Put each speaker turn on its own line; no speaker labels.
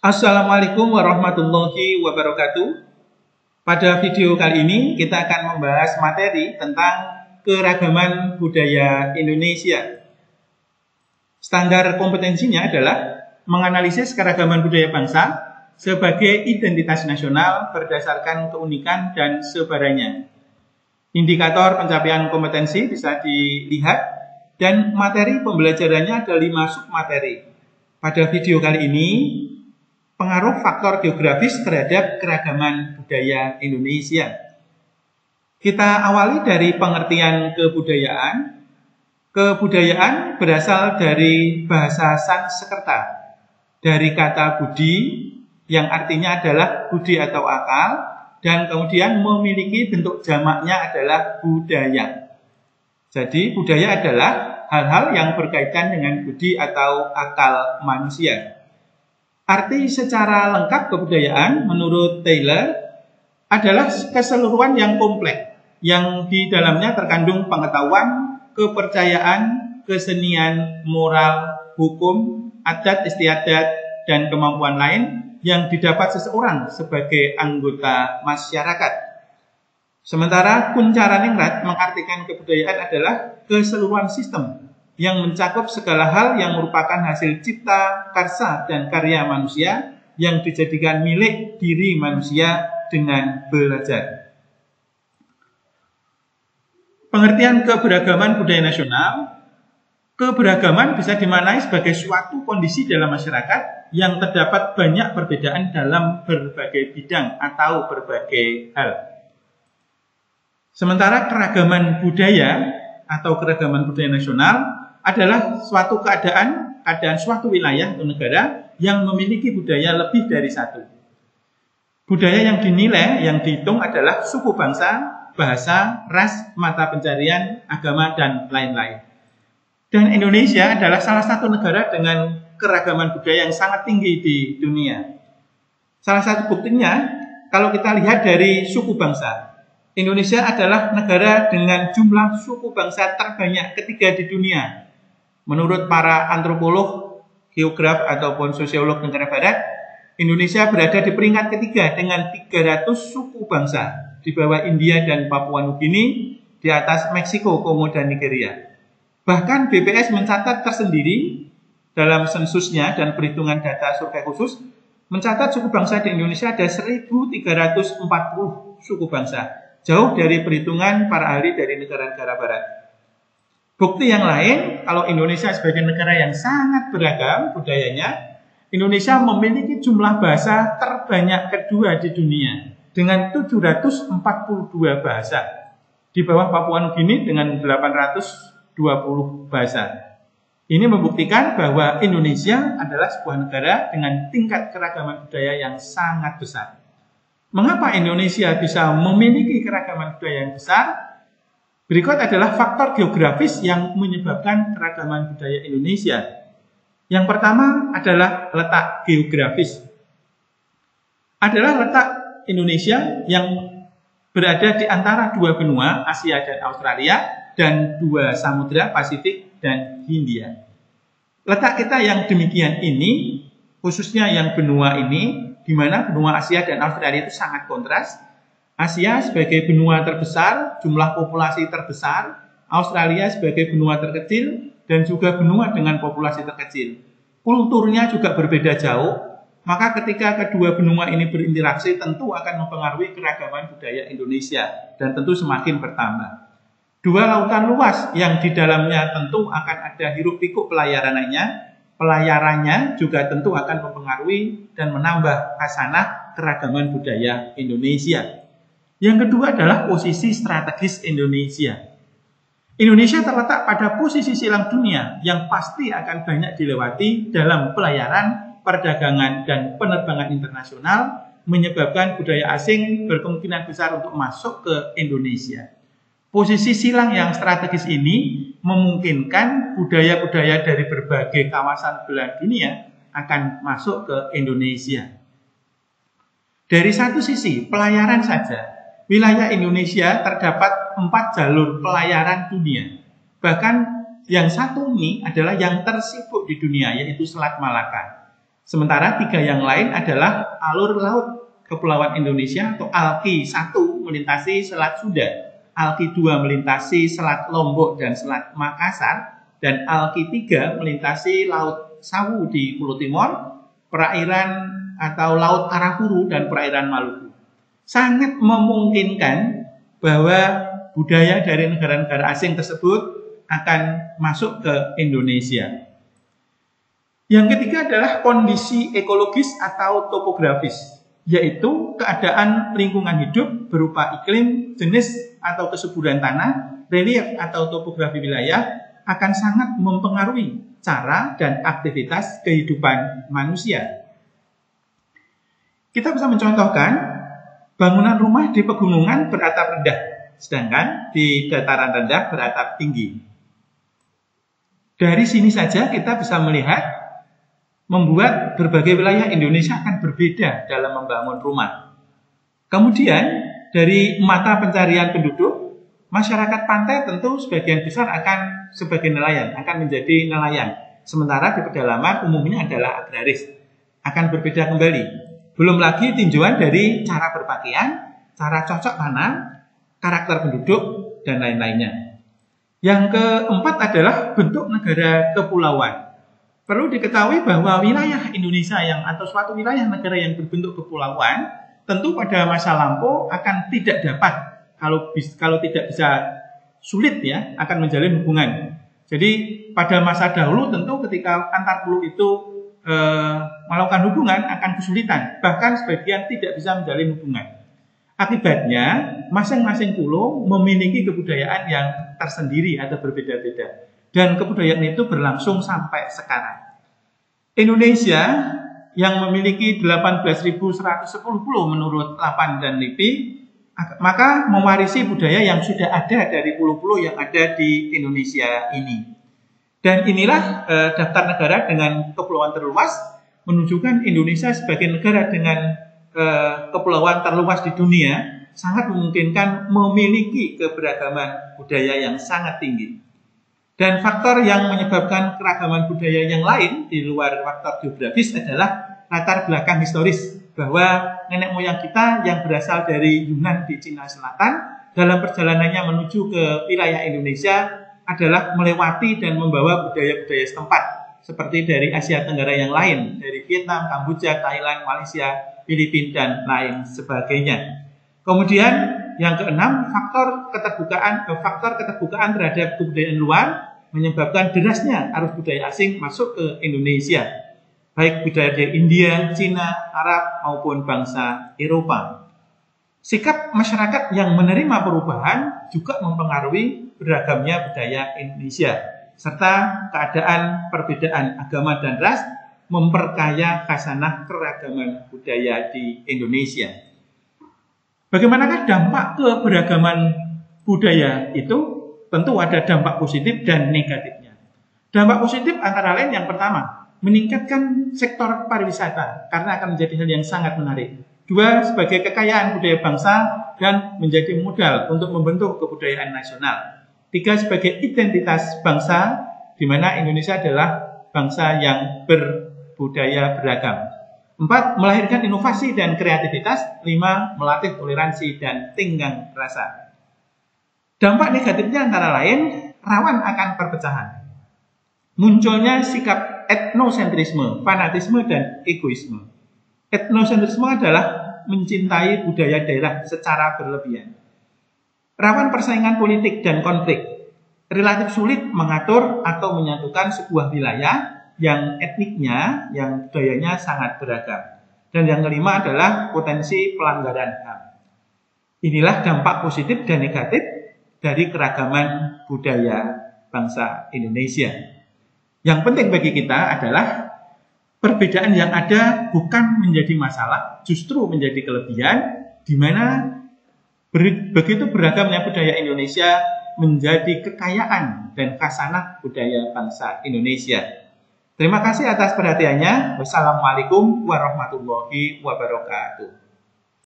Assalamualaikum warahmatullahi wabarakatuh. Pada video kali ini kita akan membahas materi tentang keragaman budaya Indonesia. Standar kompetensinya adalah menganalisis keragaman budaya bangsa sebagai identitas nasional berdasarkan keunikan dan sebarannya. Indikator pencapaian kompetensi bisa dilihat dan materi pembelajarannya ada 5 submateri. Pada video kali ini, pengaruh faktor geografis terhadap keragaman budaya Indonesia. Kita awali dari pengertian kebudayaan. Kebudayaan berasal dari bahasa Sanskerta, dari kata budi yang artinya adalah budi atau akal, dan kemudian memiliki bentuk jamaknya adalah budaya. Jadi budaya adalah hal-hal yang berkaitan dengan budi atau akal manusia. Arti secara lengkap kebudayaan menurut Taylor adalah keseluruhan yang kompleks, yang di dalamnya terkandung pengetahuan, kepercayaan, kesenian, moral, hukum, adat istiadat, dan kemampuan lain yang didapat seseorang sebagai anggota masyarakat. Sementara Kuncharaningrat mengartikan kebudayaan adalah keseluruhan sistem yang mencakup segala hal yang merupakan hasil cipta, karsa, dan karya manusia yang dijadikan milik diri manusia dengan belajar. Pengertian keberagaman budaya nasional. Keberagaman bisa dimaknai sebagai suatu kondisi dalam masyarakat yang terdapat banyak perbedaan dalam berbagai bidang atau berbagai hal. Sementara keragaman budaya atau keragaman budaya nasional adalah suatu keadaan suatu wilayah atau negara yang memiliki budaya lebih dari satu. Budaya yang dinilai, yang dihitung adalah suku bangsa, bahasa, ras, mata pencarian, agama, dan lain-lain. Dan Indonesia adalah salah satu negara dengan keragaman budaya yang sangat tinggi di dunia. Salah satu buktinya, kalau kita lihat dari suku bangsa, Indonesia adalah negara dengan jumlah suku bangsa terbanyak ketiga di dunia. Menurut para antropolog, geograf, ataupun sosiolog negara barat, Indonesia berada di peringkat ketiga dengan 300 suku bangsa, di bawah India dan Papua Nugini, di atas Meksiko, Kongo, dan Nigeria. Bahkan BPS mencatat tersendiri dalam sensusnya dan perhitungan data survei khusus, mencatat suku bangsa di Indonesia ada 1.340 suku bangsa, jauh dari perhitungan para ahli dari negara-negara barat. Bukti yang lain, kalau Indonesia sebagai negara yang sangat beragam budayanya, Indonesia memiliki jumlah bahasa terbanyak kedua di dunia dengan 742 bahasa, di bawah Papua Nugini dengan 820 bahasa. Ini membuktikan bahwa Indonesia adalah sebuah negara dengan tingkat keragaman budaya yang sangat besar. Mengapa Indonesia bisa memiliki keragaman budaya yang besar? Berikut adalah faktor geografis yang menyebabkan keragaman budaya Indonesia. Yang pertama adalah letak geografis. Adalah letak Indonesia yang berada di antara dua benua, Asia dan Australia, dan dua samudra, Pasifik dan Hindia. Letak kita yang demikian ini, khususnya yang benua ini, di mana benua Asia dan Australia itu sangat kontras. Asia sebagai benua terbesar, jumlah populasi terbesar, Australia sebagai benua terkecil, dan juga benua dengan populasi terkecil. Kulturnya juga berbeda jauh, maka ketika kedua benua ini berinteraksi tentu akan mempengaruhi keragaman budaya Indonesia, dan tentu semakin bertambah. Dua lautan luas yang di dalamnya tentu akan ada hiruk-pikuk pelayarannya juga tentu akan mempengaruhi dan menambah khasanah keragaman budaya Indonesia. Yang kedua adalah posisi strategis Indonesia. Indonesia terletak pada posisi silang dunia yang pasti akan banyak dilewati dalam pelayaran, perdagangan, dan penerbangan internasional, menyebabkan budaya asing berkemungkinan besar untuk masuk ke Indonesia. Posisi silang yang strategis ini memungkinkan budaya-budaya dari berbagai kawasan belahan dunia akan masuk ke Indonesia. Dari satu sisi, pelayaran saja, wilayah Indonesia terdapat 4 jalur pelayaran dunia. Bahkan yang satu ini adalah yang tersibuk di dunia, yaitu Selat Malaka. Sementara 3 yang lain adalah alur laut Kepulauan Indonesia atau ALKI 1 melintasi Selat Sunda, ALKI 2 melintasi Selat Lombok dan Selat Makassar, dan ALKI 3 melintasi Laut Sawu di Pulau Timor, perairan atau Laut Arafuru dan perairan Maluku. Sangat memungkinkan bahwa budaya dari negara-negara asing tersebut akan masuk ke Indonesia. Yang ketiga adalah kondisi ekologis atau topografis, yaitu keadaan lingkungan hidup berupa iklim, jenis atau kesuburan tanah, relief atau topografi wilayah akan sangat mempengaruhi cara dan aktivitas kehidupan manusia. Kita bisa mencontohkan bangunan rumah di pegunungan beratap rendah, sedangkan di dataran rendah beratap tinggi. Dari sini saja kita bisa melihat membuat berbagai wilayah Indonesia akan berbeda dalam membangun rumah. Kemudian dari mata pencarian penduduk, masyarakat pantai tentu sebagian besar akan sebagai nelayan, akan menjadi nelayan. Sementara di pedalaman umumnya adalah agraris, akan berbeda kembali. Belum lagi tinjauan dari cara berpakaian, cara cocok tanam, karakter penduduk, dan lain-lainnya. Yang keempat adalah bentuk negara kepulauan. Perlu diketahui bahwa wilayah Indonesia atau suatu wilayah negara yang berbentuk kepulauan tentu pada masa lampau akan tidak dapat kalau tidak bisa sulit ya akan menjalin hubungan. Jadi pada masa dahulu tentu ketika antar pulau itu melakukan hubungan akan kesulitan, bahkan sebagian tidak bisa menjalin hubungan. Akibatnya masing-masing pulau memiliki kebudayaan yang tersendiri atau berbeda-beda. Dan kebudayaan itu berlangsung sampai sekarang. Indonesia yang memiliki 18.110 pulau menurut Lapan dan LIPI, maka mewarisi budaya yang sudah ada dari pulau-pulau yang ada di Indonesia ini. Dan inilah daftar negara dengan kepulauan terluas menunjukkan Indonesia sebagai negara dengan kepulauan terluas di dunia sangat memungkinkan memiliki keberagaman budaya yang sangat tinggi. Dan faktor yang menyebabkan keragaman budaya yang lain di luar faktor geografis adalah latar belakang historis, bahwa nenek moyang kita yang berasal dari Yunan di Cina Selatan dalam perjalanannya menuju ke wilayah Indonesia adalah melewati dan membawa budaya-budaya setempat seperti dari Asia Tenggara yang lain, dari Vietnam, Kamboja, Thailand, Malaysia, Filipina, dan lain sebagainya. Kemudian yang keenam, faktor keterbukaan terhadap kebudayaan luar menyebabkan derasnya arus budaya asing masuk ke Indonesia, baik budaya dari India, Cina, Arab, maupun bangsa Eropa. Sikap masyarakat yang menerima perubahan juga mempengaruhi beragamnya budaya Indonesia, serta keadaan perbedaan agama dan ras memperkaya khasanah keragaman budaya di Indonesia. Bagaimanakah dampak keberagaman budaya itu? Tentu ada dampak positif dan negatifnya. Dampak positif antara lain yang pertama, meningkatkan sektor pariwisata karena akan menjadi hal yang sangat menarik. 2, sebagai kekayaan budaya bangsa dan menjadi modal untuk membentuk kebudayaan nasional. 3, sebagai identitas bangsa di mana Indonesia adalah bangsa yang berbudaya beragam. 4, melahirkan inovasi dan kreativitas. 5, melatih toleransi dan tenggang rasa. Dampak negatifnya antara lain rawan akan perpecahan. Munculnya sikap etnosentrisme, fanatisme, dan egoisme. Etnosentrisme adalah mencintai budaya daerah secara berlebihan. Rawan persaingan politik dan konflik. Relatif sulit mengatur atau menyatukan sebuah wilayah yang etniknya, yang budayanya sangat beragam. Dan yang kelima adalah potensi pelanggaran HAM. Inilah dampak positif dan negatif dari keragaman budaya bangsa Indonesia. Yang penting bagi kita adalah perbedaan yang ada bukan menjadi masalah, justru menjadi kelebihan, di mana begitu beragamnya budaya Indonesia menjadi kekayaan dan khasanah budaya bangsa Indonesia. Terima kasih atas perhatiannya. Wassalamualaikum warahmatullahi wabarakatuh.